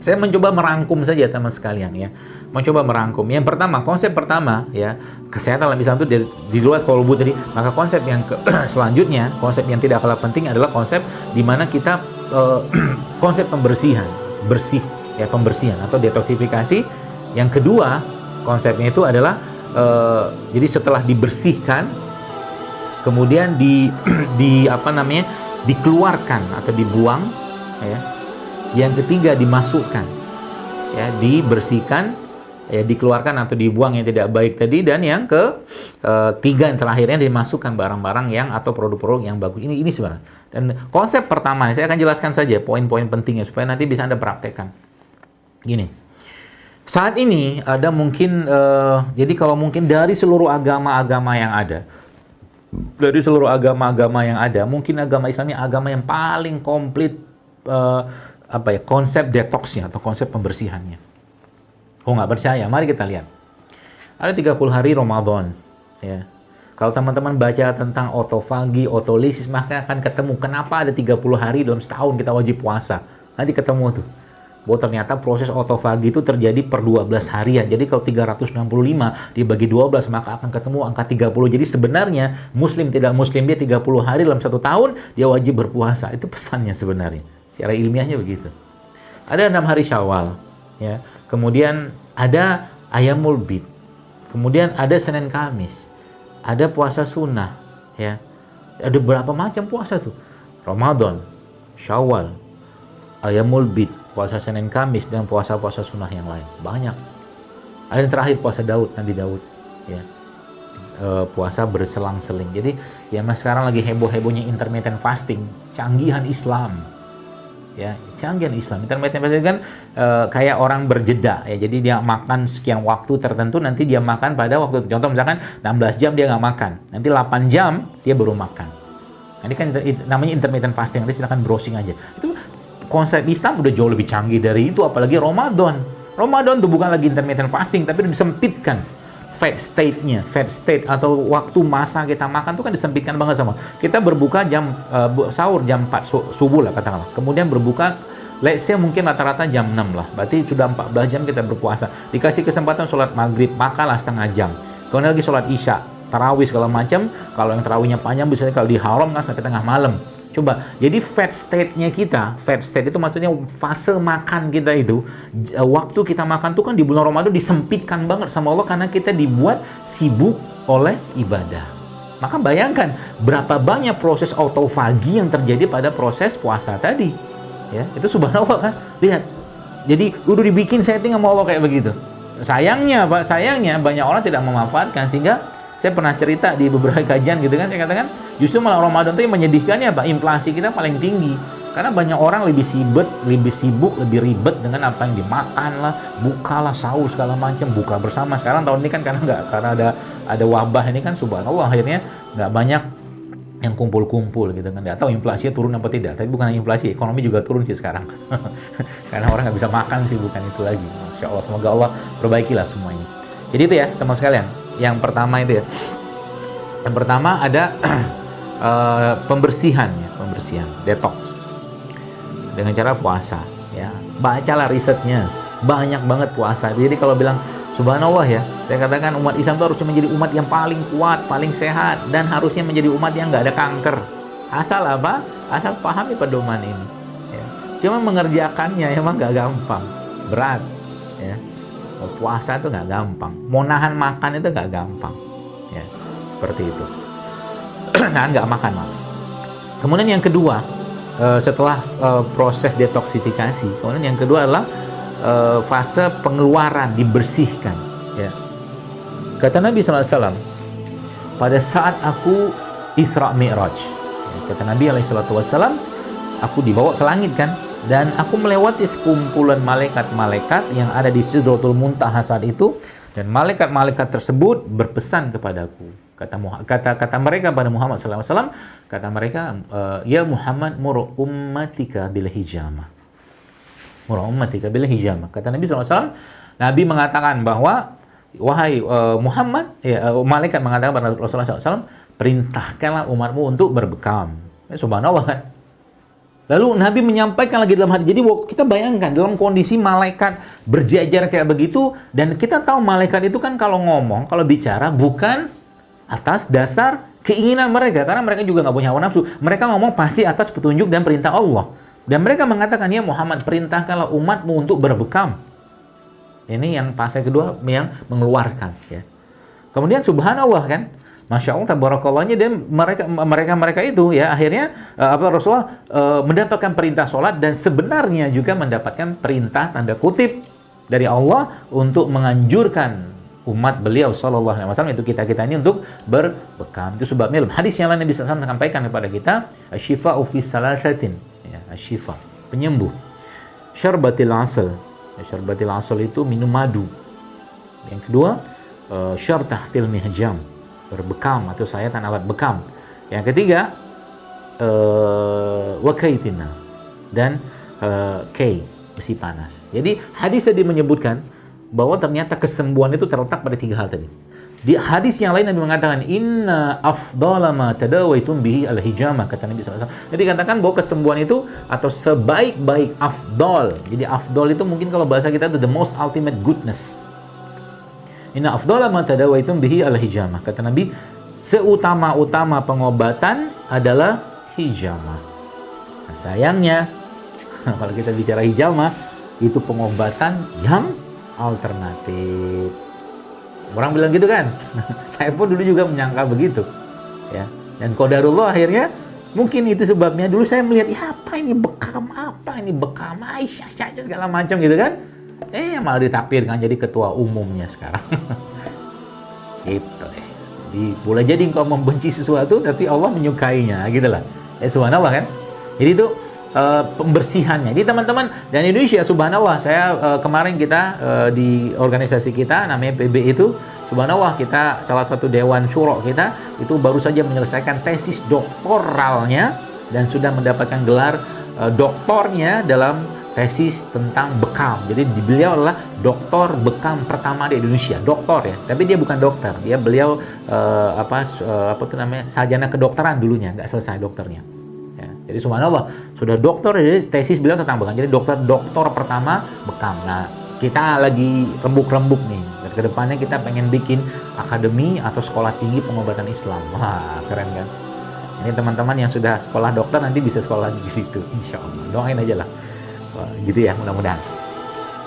Saya mencoba merangkum saja teman sekalian ya. Mencoba merangkum. Yang pertama, konsep pertama ya, kesehatan dalam Islam itu di luar kolbu tadi. Maka konsep yang selanjutnya, konsep yang tidak kalah penting adalah konsep di mana kita konsep pembersihan, bersih ya, pembersihan atau detoksifikasi. Yang kedua, konsepnya itu adalah jadi setelah dibersihkan kemudian dikeluarkan atau dibuang ya. Yang ketiga dimasukkan ya, dibersihkan ya, dikeluarkan atau dibuang yang tidak baik tadi, dan yang ketiga yang terakhirnya dimasukkan barang-barang yang atau produk-produk yang bagus. Ini sebenarnya. Dan konsep pertama saya akan jelaskan saja poin-poin pentingnya supaya nanti bisa Anda praktekkan. Gini. Saat ini ada mungkin jadi kalau mungkin dari seluruh agama-agama yang ada, mungkin agama Islam ini agama yang paling komplit konsep detoksnya atau konsep pembersihannya. Oh, nggak percaya? Mari kita lihat. Ada 30 hari Ramadan ya. Kalau teman-teman baca tentang otofagi, otolisis, maka akan ketemu kenapa ada 30 hari dalam setahun kita wajib puasa. Nanti ketemu tuh. Bahwa ternyata proses otofagi itu terjadi per 12 harian. Jadi kalau 365 dibagi 12 maka akan ketemu angka 30. Jadi sebenarnya muslim tidak muslim dia 30 hari dalam satu tahun dia wajib berpuasa. Itu pesannya sebenarnya. Secara ilmiahnya begitu. Ada 6 hari Syawal ya. Kemudian ada Ayamul Bid. Kemudian ada Senin Kamis. Ada puasa sunnah ya. Ada berapa macam puasa tuh? Ramadan, Syawal, Ayamul Bid, puasa Senin Kamis, dan puasa-puasa sunnah yang lain. Banyak. Ada yang terakhir puasa Daud, Nabi Daud ya. Puasa berselang-seling. Jadi ya mas sekarang lagi heboh-hebohnya intermittent fasting, canggihan Islam. Ya, canggihan Islam. Intermittent fasting kan kayak orang berjeda ya. Jadi dia makan sekian waktu tertentu, nanti dia makan pada waktu. Contoh misalkan 16 jam dia nggak makan. Nanti 8 jam dia baru makan. Ini kan namanya intermittent fasting. Nanti silakan browsing aja. Itu konsep Islam udah jauh lebih canggih dari itu, apalagi Ramadan. Ramadan tuh bukan lagi intermittent fasting, tapi udah disempitkan. Fat state atau waktu masa kita makan tuh kan disempitkan banget sama. Kita berbuka sahur jam 4 subuh lah katakanlah. Kemudian berbuka let's say mungkin rata-rata jam 6 lah. Berarti sudah 14 jam kita berpuasa. Dikasih kesempatan sholat maghrib, makanlah setengah jam. Kemudian lagi sholat isya, tarawih segala macam. Kalau yang tarawihnya panjang biasanya kalau di haram kan sampai tengah malam. Coba, jadi fat state itu maksudnya fase makan kita itu, waktu kita makan tuh kan di bulan Ramadan disempitkan banget sama Allah karena kita dibuat sibuk oleh ibadah. Maka bayangkan berapa banyak proses autofagi yang terjadi pada proses puasa tadi. Ya, itu subhanallah kan. Lihat. Jadi udah dibikin setting sama Allah kayak begitu. Sayangnya banyak orang tidak memanfaatkan, sehingga saya pernah cerita di beberapa kajian gitu kan, saya katakan justru malah Ramadan itu yang menyedihkannya Pak, inflasi kita paling tinggi. Karena banyak orang lebih sibuk, lebih ribet dengan apa yang dimakan lah, bukalah sahur segala macam, buka bersama. Sekarang tahun ini kan karena ada wabah ini kan subhanallah akhirnya nggak banyak yang kumpul-kumpul gitu kan. Nggak tahu inflasinya turun apa tidak, tapi bukan inflasi, ekonomi juga turun sih sekarang. Karena orang nggak bisa makan sih, bukan itu lagi. Masya Allah, semoga Allah perbaikilah semua ini. Jadi itu ya teman sekalian. Yang pertama itu ya. Yang pertama ada pembersihan, detox dengan cara puasa. Ya, bacalah risetnya, banyak banget puasa. Jadi kalau bilang subhanallah ya, saya katakan umat Islam itu harusnya menjadi umat yang paling kuat, paling sehat, dan harusnya menjadi umat yang nggak ada kanker. Asal apa? Asal pahami pedoman ini. Ya. Cuma mengerjakannya emang nggak gampang, berat. Ya. Puasa itu nggak gampang, mau nahan makan itu nggak gampang, ya seperti itu. Nahan nggak makan malah. Kemudian yang kedua, setelah proses detoksifikasi, kemudian yang kedua adalah fase pengeluaran, dibersihkan. Ya. Kata Nabi SAW, pada saat aku Isra Mi'raj, ya, kata Nabi SAW, aku dibawa ke langit kan. Dan aku melewati sekumpulan malaikat-malaikat yang ada di Sidratul Muntaha saat itu, dan malaikat-malaikat tersebut berpesan kepadaku. Kata mereka pada Muhammad SAW, kata mereka, ya Muhammad mur ummatika bil hijamah. Mur ummatika bil hijamah. Kata Nabi SAW, Nabi mengatakan bahwa wahai Muhammad, ya, malaikat mengatakan kepada Rasulullah SAW, perintahkanlah umatmu untuk berbekam. Subhanallah kan. Lalu Nabi menyampaikan lagi dalam hadis. Jadi kita bayangkan dalam kondisi malaikat berjajar kayak begitu, dan kita tahu malaikat itu kan kalau ngomong, kalau bicara bukan atas dasar keinginan mereka, karena mereka juga nggak punya hawa nafsu. Mereka ngomong pasti atas petunjuk dan perintah Allah. Dan mereka mengatakan, ya Muhammad, perintahkanlah umatmu untuk berbekam. Ini yang fase kedua yang mengeluarkan. Ya. Kemudian subhanallah kan, Masya Allah, tabarakallahnya, dan mereka itu ya akhirnya Rasulullah mendapatkan perintah sholat, dan sebenarnya juga mendapatkan perintah tanda kutip dari Allah untuk menganjurkan umat beliau sallallahu alaihi wasallam, itu kita ini untuk berbekam. Itu sebabnya dalam hadis yang lain Nabi sallallahu alaihi wasallam sampaikan kepada kita, asy-syifa'u fi salasatin, ya, asy-syifa, penyembuh. Syarbatil asal. Ya, syarbatil asal itu minum madu. Yang kedua, syartahtil mihjam, berbekam atau sayatan alat bekam. Yang ketiga, wakaitina, dan kay, besi panas. Jadi hadis tadi menyebutkan bahwa ternyata kesembuhan itu terletak pada 3 hal tadi. Di hadis yang lain Nabi mengatakan, inna afdhala ma tadawaitum bihi al-hijama, kata Nabi SAW. Jadi katakan bahwa kesembuhan itu atau sebaik-baik afdal. Jadi afdal itu mungkin kalau bahasa kita itu the most ultimate goodness. Inna afdhala ma tadawaitum bihi al-hijama, kata Nabi, seutama-utama pengobatan adalah hijama. Nah, sayangnya kalau kita bicara hijama, itu pengobatan yang alternatif. Orang bilang gitu kan. Saya pun dulu juga menyangka begitu. Ya. Dan qadarullah akhirnya mungkin itu sebabnya dulu saya melihat, ya apa ini bekam, Aisyah segala macam gitu kan. Malah ditakdirkan jadi ketua umumnya sekarang. Gitu deh. Jadi boleh jadi engkau membenci sesuatu tapi Allah menyukainya, gitu lah. Subhanallah kan. Jadi itu pembersihannya. Jadi teman-teman, dan Indonesia subhanallah, saya kemarin kita di organisasi kita namanya PB itu, subhanallah, kita salah satu dewan syuro kita itu baru saja menyelesaikan tesis doktoralnya dan sudah mendapatkan gelar doktornya dalam tesis tentang bekam. Jadi beliau adalah doktor bekam pertama di Indonesia, doktor ya. Tapi dia bukan dokter, beliau sarjana kedokteran dulunya, nggak selesai dokternya. Jadi subhanallah, sudah dokter, jadi tesis beliau tentang bekam. Jadi dokter pertama bekam. Nah, kita lagi rembuk-rembuk nih. Dan kedepannya kita pengen bikin akademi atau sekolah tinggi pengobatan Islam. Wah, keren kan? Ini teman-teman yang sudah sekolah dokter nanti bisa sekolah di situ, insya Allah. Doain aja lah. Wah, gitu ya, mudah-mudahan.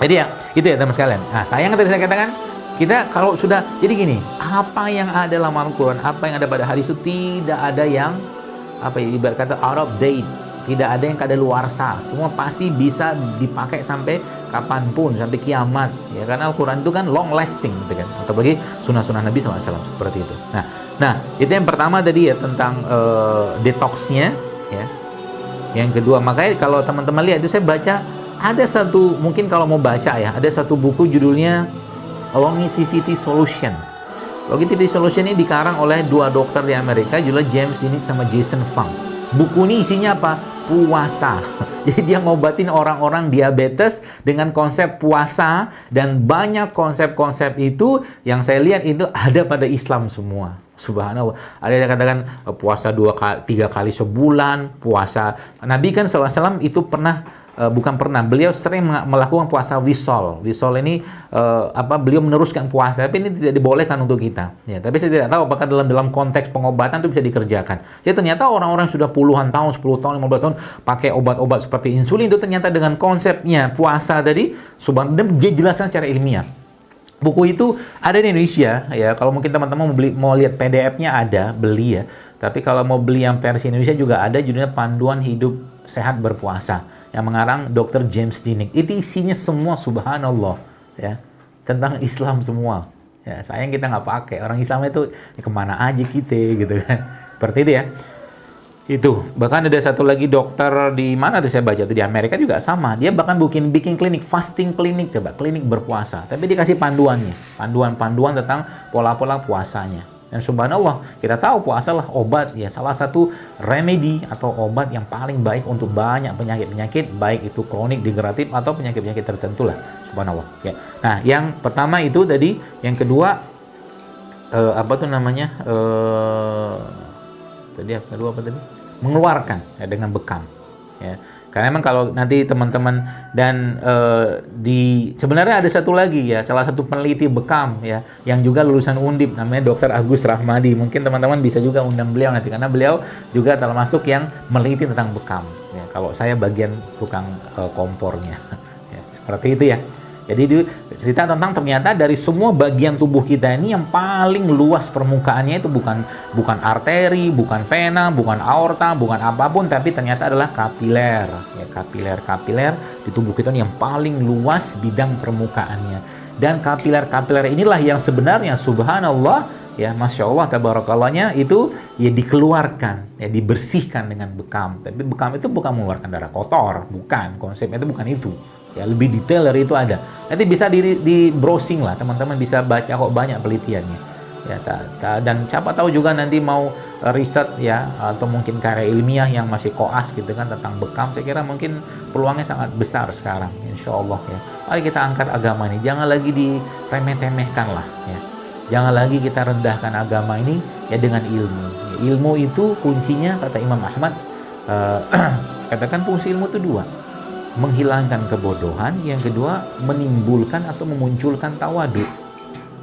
Jadi ya, itu ya teman sekalian. Nah, sayang tadi saya katakan, kita kalau sudah, jadi gini, apa yang ada dalam Al-Quran, apa yang ada pada hadis itu tidak ada yang ibarat kata out of date, tidak ada yang kadaluarsa, semua pasti bisa dipakai sampai kapanpun, sampai kiamat ya, karena Al-Quran itu kan long lasting gitu kan, atau bagi sunnah-sunnah Nabi SAW seperti itu. Nah itu yang pertama tadi ya, tentang detoxnya ya. Yang kedua, makanya kalau teman-teman lihat itu, saya baca ada satu, mungkin kalau mau baca ya, ada satu buku judulnya Longevity Solution. Longevity Solution ini dikarang oleh 2 dokter di Amerika, judulnya James Dinick sama Jason Fung. Buku ini isinya apa? Puasa. Jadi dia ngobatin orang-orang diabetes dengan konsep puasa, dan banyak konsep-konsep itu yang saya lihat itu ada pada Islam semua. Subhanallah. Ada yang katakan puasa 3 kali sebulan, puasa. Nabi kan SAW itu beliau sering melakukan puasa wisol. Wisol ini beliau meneruskan puasa, tapi ini tidak dibolehkan untuk kita. Ya, tapi saya tidak tahu apakah dalam konteks pengobatan itu bisa dikerjakan. Ya ternyata orang-orang sudah puluhan tahun, 10 tahun, 15 tahun pakai obat-obat seperti insulin itu ternyata dengan konsepnya puasa tadi, subhanallah, dia jelaskan secara ilmiah. Buku itu ada di Indonesia ya. Kalau mungkin teman-teman mau lihat PDF-nya ada, beli ya. Tapi kalau mau beli yang versi Indonesia juga ada, judulnya Panduan Hidup Sehat Berpuasa, yang mengarang Dr. James Dinick. Itu isinya semua subhanallah ya, tentang Islam semua. Ya, sayang kita nggak pakai. Orang Islam itu ya kemana aja kita gitu kan. Seperti itu ya. Itu. Bahkan ada satu lagi dokter di mana tuh saya baca tuh, di Amerika juga sama. Dia bahkan bikin klinik, fasting klinik, coba klinik berpuasa. Tapi dikasih panduannya. Panduan tentang pola-pola puasanya. Dan subhanallah, kita tahu puasa lah obat ya, salah satu remedi atau obat yang paling baik untuk banyak penyakit-penyakit, baik itu kronik, degeneratif atau penyakit-penyakit tertentu lah. Subhanallah. Ya. Nah, yang pertama itu tadi, yang kedua tadi mengeluarkan ya, dengan bekam. ya. Karena memang kalau nanti teman-teman dan sebenarnya ada satu lagi ya, salah satu peneliti bekam ya, yang juga lulusan Undip, namanya Dr. Agus Rahmadi. Mungkin teman-teman bisa juga undang beliau nanti, karena beliau juga termasuk yang meneliti tentang bekam. Ya, kalau saya bagian tukang kompornya, ya, seperti itu ya. Jadi dia cerita tentang ternyata dari semua bagian tubuh kita ini yang paling luas permukaannya itu bukan arteri, bukan vena, bukan aorta, bukan apapun, tapi ternyata adalah kapiler. Ya, kapiler di tubuh kita ini yang paling luas bidang permukaannya. Dan kapiler-kapiler inilah yang sebenarnya subhanallah ya, masya Allah tabarakallahnya itu ya dikeluarkan, ya dibersihkan dengan bekam. Tapi bekam itu bukan mengeluarkan darah kotor, bukan, konsepnya itu bukan itu. Ya, lebih detail dari itu ada. Nanti bisa di browsing lah, teman-teman bisa baca kok banyak penelitiannya. Ya, dan siapa tahu juga nanti mau riset ya, atau mungkin karya ilmiah yang masih koas gitu kan tentang bekam. Saya kira mungkin peluangnya sangat besar sekarang, insya Allah ya. Mari kita angkat agama ini, jangan lagi diremeh-temehkan lah ya. Jangan lagi kita rendahkan agama ini ya dengan ilmu. Ya, ilmu itu kuncinya kata Imam Ahmad, katakan fungsi ilmu itu dua. Menghilangkan kebodohan, yang kedua menimbulkan atau memunculkan tawadu.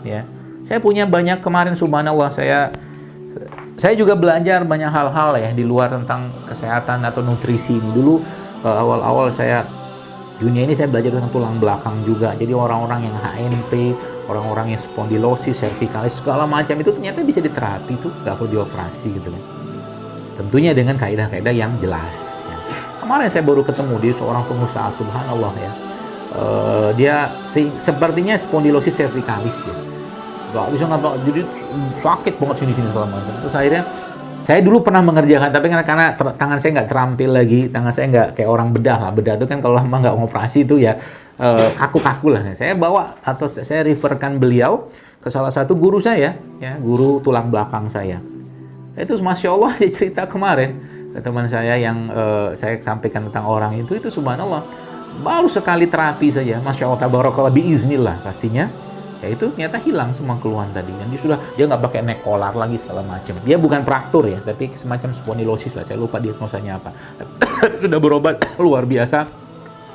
Ya, saya punya banyak kemarin subhanallah, saya juga belajar banyak hal-hal ya di luar tentang kesehatan atau nutrisi ini. Dulu awal-awal saya dunia ini saya belajar tentang tulang belakang juga. Jadi orang-orang yang HNP, orang-orang yang spondilosis, cervikalis, segala macam itu ternyata bisa diterapi, itu nggak perlu dioperasi gitu kan. Tentunya dengan kaidah-kaidah yang jelas. Kemarin saya baru ketemu dia seorang pengusaha subhanallah ya. Dia sepertinya spondilosis cervicalis ya. Gak bisa ngapa, jadi sakit banget sini-sini segala macam. Terus akhirnya saya dulu pernah mengerjakan, tapi karena tangan saya nggak terampil lagi, tangan saya nggak kayak orang bedah lah. Bedah itu kan kalau lama nggak ngoperasi itu ya kaku-kaku lah. Saya bawa atau saya referkan beliau ke salah satu guru saya, ya guru tulang belakang saya. Itu masya Allah dia cerita kemarin. Teman saya yang saya sampaikan tentang orang itu subhanallah baru sekali terapi saja, masya Allah tabarakallah biiznillah pastinya ya, itu ternyata hilang semua keluhan tadi. Dan dia nggak pakai neck collar lagi segala macam. Dia bukan fraktur ya, tapi semacam spondilosis lah, saya lupa diagnosanya apa. Sudah berobat luar biasa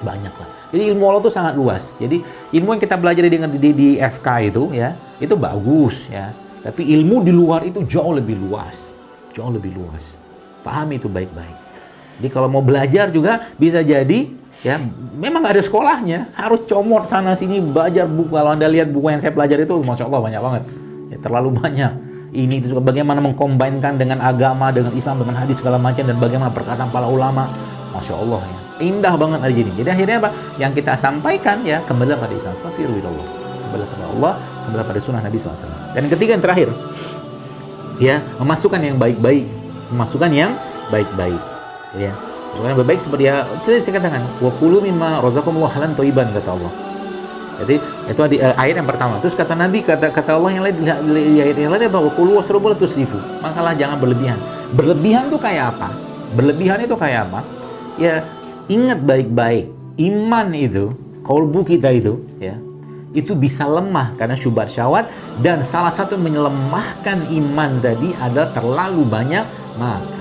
banyak lah. Jadi ilmu Allah itu sangat luas. Jadi ilmu yang kita belajar di FK itu ya, itu bagus ya, tapi ilmu di luar itu jauh lebih luas, jauh lebih luas. Pahami itu baik-baik. Jadi kalau mau belajar juga bisa jadi ya, memang nggak ada sekolahnya, harus comot sana sini belajar buku. Kalau Anda lihat buku yang saya pelajari itu masya Allah banyak banget ya, terlalu banyak. Ini itu bagaimana mengkombinkan dengan agama, dengan Islam, dengan hadis segala macam, dan bagaimana perkataan para ulama, masya Allah ya, indah banget aja ini. Jadi akhirnya apa yang kita sampaikan ya, kembali pada Islam, kembali pada Allah, kembali pada sunnah Nabi SAW. Dan yang ketiga yang terakhir ya, memasukkan yang baik-baik, memasukkan yang baik-baik ya. Yang baik-baik seperti ya itu saya katakan, wa kulu mimma razaqakumullah halalan thayyiban, kata Allah. Jadi itu di ayat yang pertama. Terus kata Nabi, kata Allah yang lain di ayat yang lain, bahwa kulu wasrabu la tusrifu, makalah jangan berlebihan. Berlebihan itu kayak apa? Berlebihan itu kayak apa? Ya, ingat baik-baik, iman itu, qalbu kita itu ya, itu bisa lemah karena syubhat syahwat, dan salah satu menyemahkan iman tadi adalah terlalu banyak makan.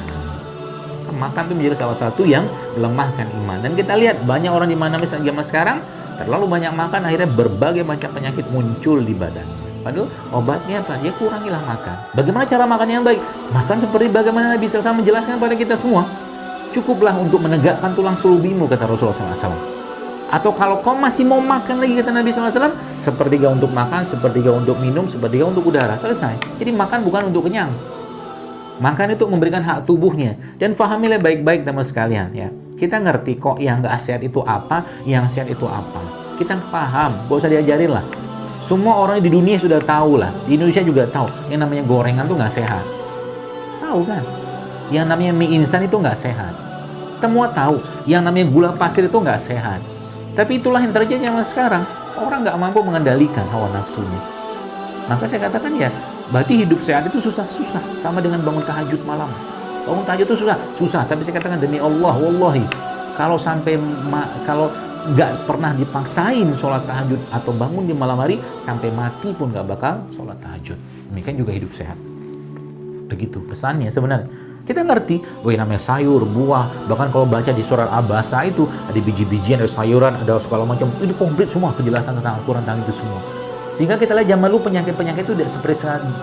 Makan itu menjadi salah satu yang melemahkan iman. Dan kita lihat banyak orang di mana misalnya zaman sekarang terlalu banyak makan, akhirnya berbagai macam penyakit muncul di badan. Padahal obatnya apa? Ya kurangilah makan. Bagaimana cara makan yang baik? Makan seperti bagaimana Nabi SAW menjelaskan pada kita semua. Cukuplah untuk menegakkan tulang sulubimu, kata Rasulullah SAW. Atau kalau kau masih mau makan lagi, kata Nabi SAW, sepertiga untuk makan, sepertiga untuk minum, sepertiga untuk udara. Selesai. Jadi makan bukan untuk kenyang. Makan itu memberikan hak tubuhnya. Dan fahamilah baik-baik teman sekalian ya. Kita ngerti kok yang nggak sehat itu apa, yang sehat itu apa. Kita paham, gak usah diajarin lah. Semua orang di dunia sudah tahu lah. Di Indonesia juga tahu. Yang namanya gorengan tuh nggak sehat. Tahu kan? Yang namanya mie instan itu nggak sehat. Semua tahu. Yang namanya gula pasir itu nggak sehat. Tapi itulah yang terjadi zaman sekarang. Orang nggak mampu mengendalikan hawa nafsunya. Maka saya katakan ya, berarti hidup sehat itu susah. Sama dengan bangun tahajud malam. Bangun tahajud itu susah. Tapi saya katakan demi Allah, wallahi, kalau nggak pernah dipaksain sholat tahajud atau bangun di malam hari, sampai mati pun nggak bakal sholat tahajud. Demikian juga hidup sehat. Begitu pesannya sebenarnya. Kita ngerti, namanya sayur, buah, bahkan kalau baca di surat Abasa itu ada biji-bijian, ada sayuran, ada segala macam. Ini komplit semua penjelasan tentang Al-Quran tentang itu semua. Sehingga kita lihat zaman dulu penyakit-penyakit itu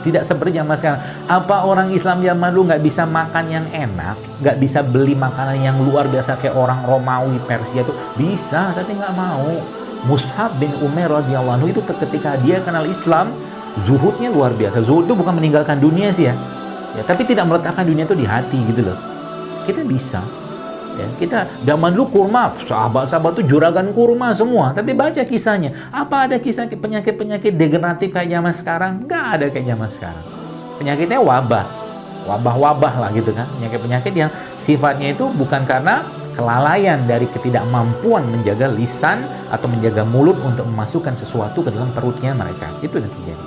tidak seperti zaman sekarang. Apa orang Islam zaman dulu nggak bisa makan yang enak, nggak bisa beli makanan yang luar biasa kayak orang Romawi, Persia itu bisa, tapi nggak mau. Mus'ab bin Umair radhiyallahu anhu itu ketika dia kenal Islam, zuhudnya luar biasa. Zuhud itu bukan meninggalkan dunia sih ya, tapi tidak meletakkan dunia itu di hati gitu loh. Kita bisa. Ya, kita zaman dulu kurma, sahabat-sahabat itu juragan kurma semua. Tapi baca kisahnya, apa ada kisah penyakit-penyakit degeneratif kayak zaman sekarang? Nggak ada kayak zaman sekarang. Penyakitnya wabah lah gitu kan. Penyakit-penyakit yang sifatnya itu bukan karena kelalaian dari ketidakmampuan menjaga lisan atau menjaga mulut untuk memasukkan sesuatu ke dalam perutnya mereka. Itu yang terjadi.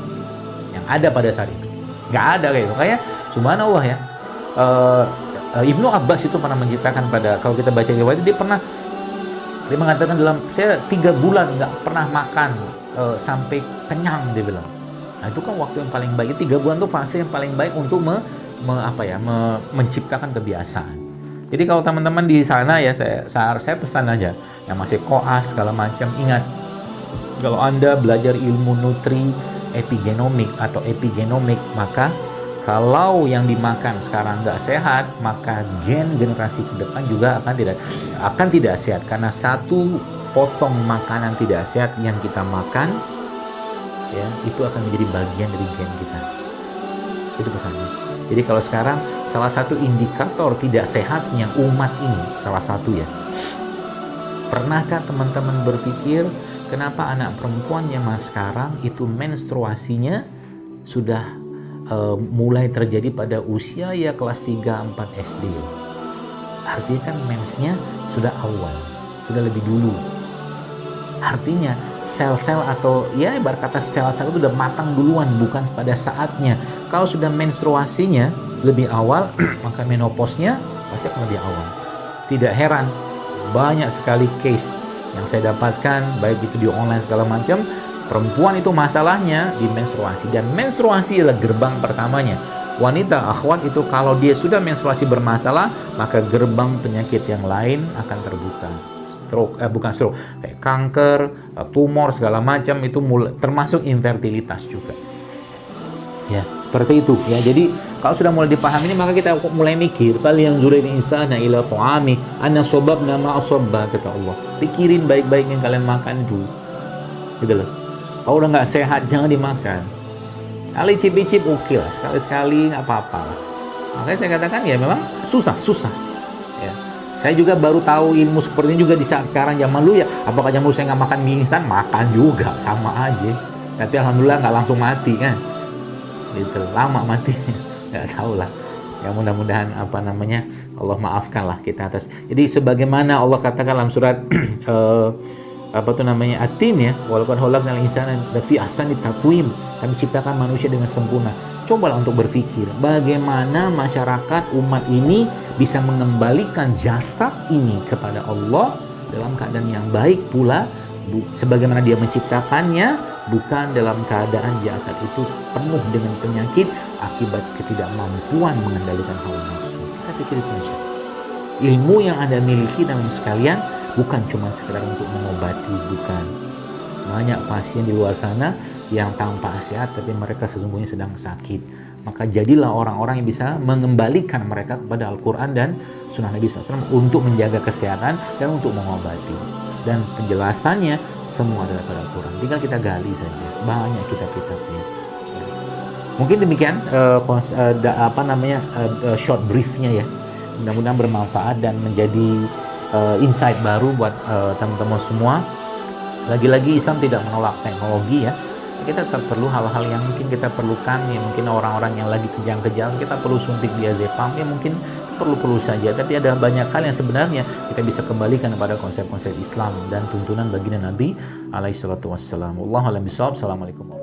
Yang ada pada saat itu. Nggak ada kayak itu. Kayak subhanallah ya. Ibnu Abbas itu pernah menciptakan kalau kita baca riwayat dia mengatakan saya 3 bulan nggak pernah makan sampai kenyang, dia bilang. Nah itu kan waktu yang paling baik. 3 bulan itu fase yang paling baik untuk menciptakan kebiasaan. Jadi kalau teman-teman di sana ya saya pesan aja yang masih koas segala macam, ingat kalau Anda belajar ilmu nutri epigenomik atau epigenomik, maka kalau yang dimakan sekarang nggak sehat, maka gen generasi ke depan juga akan tidak sehat. Karena satu potong makanan tidak sehat yang kita makan, ya itu akan menjadi bagian dari gen kita. Itu pesannya. Jadi kalau sekarang salah satu indikator tidak sehatnya umat ini, salah satu ya. Pernahkah teman-teman berpikir kenapa anak perempuan zaman sekarang itu menstruasinya sudah mulai terjadi pada usia ya kelas 3-4 SD. Artinya kan mensnya sudah awal, sudah lebih dulu. Artinya sel-sel atau ya ibarat kata sel-sel itu udah matang duluan, bukan pada saatnya. Kalau sudah menstruasinya lebih awal, maka menopausnya pasti akan lebih awal. Tidak heran, banyak sekali case yang saya dapatkan, baik itu di online segala macam, perempuan itu masalahnya di menstruasi, dan menstruasi adalah gerbang pertamanya. Wanita akhwat itu kalau dia sudah menstruasi bermasalah, maka gerbang penyakit yang lain akan terbuka. Bukan stroke, kayak kanker, tumor segala macam itu termasuk infertilitas juga. Ya, seperti itu ya. Jadi kalau sudah mulai dipahami ini, maka kita mulai mikir, fal yang zuril insana ila ta'ami anna sababna ma asabba, kata Allah. Pikirin baik-baik yang kalian makan itu. Gitu loh. Kalau udah nggak sehat, jangan dimakan. Kali cip-cip oke lah, sekali-sekali nggak apa-apa lah. Makanya saya katakan ya memang susah. Ya. Saya juga baru tahu ilmu seperti ini juga di saat sekarang zaman dulu ya. Apakah zaman dulu saya nggak makan mie instan? Makan juga, sama aja. Tapi alhamdulillah nggak langsung mati kan. Gitu, lama matinya. Nggak tahu lah. Ya mudah-mudahan Allah maafkan lah kita atas. Jadi sebagaimana Allah katakan dalam surat At-Tin ya, walaupun khalaqnal insana lafi ahsani taqwim, kami ciptakan manusia dengan sempurna. Cobalah untuk berpikir bagaimana masyarakat umat ini bisa mengembalikan jasad ini kepada Allah dalam keadaan yang baik pula, sebagaimana dia menciptakannya, bukan dalam keadaan jasad itu penuh dengan penyakit akibat ketidakmampuan mengendalikan hawa nafsu. Kita pikir itu aja. Ilmu yang Anda miliki dalam sekalian bukan cuma sekedar untuk mengobati, bukan. Banyak pasien di luar sana yang tampak sehat tapi mereka sesungguhnya sedang sakit. Maka jadilah orang-orang yang bisa mengembalikan mereka kepada Al-Quran dan Sunnah Nabi SAW untuk menjaga kesehatan dan untuk mengobati. Dan penjelasannya semua adalah pada Al-Quran. Tinggal kita gali saja. Banyak kitab-kitabnya. Mungkin demikian short briefnya ya. Mudah-mudahan bermanfaat dan menjadi insight baru buat teman-teman semua. Lagi-lagi Islam tidak menolak teknologi ya. Kita tetap perlu hal-hal yang mungkin kita perlukan, ya mungkin orang-orang yang lagi kejang-kejang kita perlu suntik diazepam, ya mungkin perlu saja. Tapi ada banyak hal yang sebenarnya kita bisa kembalikan kepada konsep-konsep Islam dan tuntunan baginda Nabi alaihi salatu wassalam. Wallahu a'lam bishawab. Assalamualaikum.